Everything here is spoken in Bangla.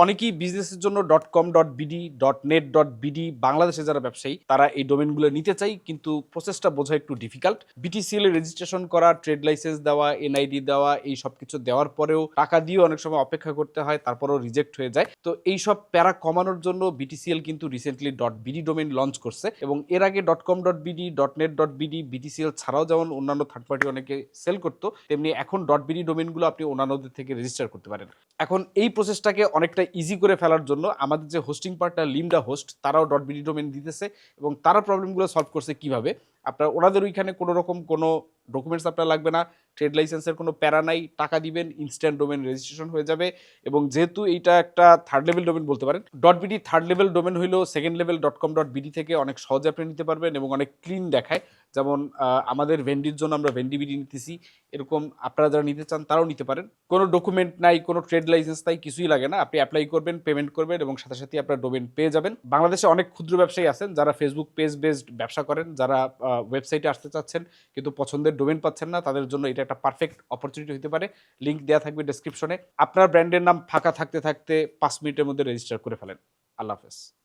অনেকেই বিজনেসের জন্য .com.bd .net.bd বাংলাদেশে যারা ব্যবসায়ী তারা এই ডোমেনগুলো নিতে চাই, কিন্তু প্রসেসটা বোঝা একটু ডিফিকাল্ট। বিটিসিএল এর রেজিস্ট্রেশন করা, ট্রেড লাইসেন্স দেওয়া, এনআইডি দেওয়া, এই সব কিছু দেওয়ার পরেও টাকা দিয়েও অনেক সময় অপেক্ষা করতে হয়, তারপরেও রিজেক্ট হয়ে যায়। তো এই সব প্যারা কমানোর জন্য বিটিসিএল কিন্তু রিসেন্টলি .bd ডোমেন লঞ্চ করছে, এবং এর আগে .com.bd .net.bd বিটিসিএল ছাড়াও যেমন অন্যান্য থার্ড পার্টি অনেকে সেল করতো, তেমনি এখন .bd ডোমেনগুলো আপনি অন্যান্যদের থেকে রেজিস্টার করতে পারেন। এখন এই প্রসেসটাকে অনেকটা ইজি করে ফেলার জন্য আমাদের যে হোস্টিং পার্টনার লিমডা হোস্ট, তারাও .bd ডোমেন দিতেছে, এবং তারা প্রবলেমগুলো সলভ করছে কিভাবে। আপনার ওনাদের ওইখানে কোনো রকম কোনো ডকুমেন্টস আপনার লাগবে না, ট্রেড লাইসেন্সের কোনো প্যারা নাই, টাকা দিবেন, ইনস্ট্যান্ট ডোমেন রেজিস্ট্রেশন হয়ে যাবে। এবং যেহেতু এইটা একটা থার্ড লেভেল ডোমেন বলতে পারেন, .bd থার্ড লেভেল ডোমেন হইলেও সেকেন্ড লেভেল .com.bd থেকে অনেক সহজে আপনি নিতে পারবেন এবং অনেক ক্লিন দেখায়। যেমন আমাদের ভেন্ডির জন্য আমরা ভেন্ডি বিডি নিতেছি, এরকম আপনারা যারা নিতে চান তারাও নিতে পারেন। কোনো ডকুমেন্ট নাই, কোনো ট্রেড লাইসেন্স নাই, কিছুই লাগে না। আপনি অ্যাপ্লাই করবেন, পেমেন্ট করবেন এবং সাথে সাথে আপনার ডোমেন পেয়ে যাবেন। বাংলাদেশে অনেক ক্ষুদ্র ব্যবসায়ী আছেন যারা ফেসবুক পেজ বেসড ব্যবসা করেন, যারা ওয়েবসাইটে আসতে চাচ্ছেন কিন্তু পছন্দের ডোমেন পাচ্ছেন না, তাদের জন্য এটা একটা পারফেক্ট অপরচুনিটি হতে পারে। লিঙ্ক দেওয়া থাকবে ডেসক্রিপশনে। আপনার ব্র্যান্ডের নাম ফাঁকা থাকতে থাকতে 5 মিনিটের মধ্যে রেজিস্টার করে ফেলেন। আল্লাহ হাফেজ।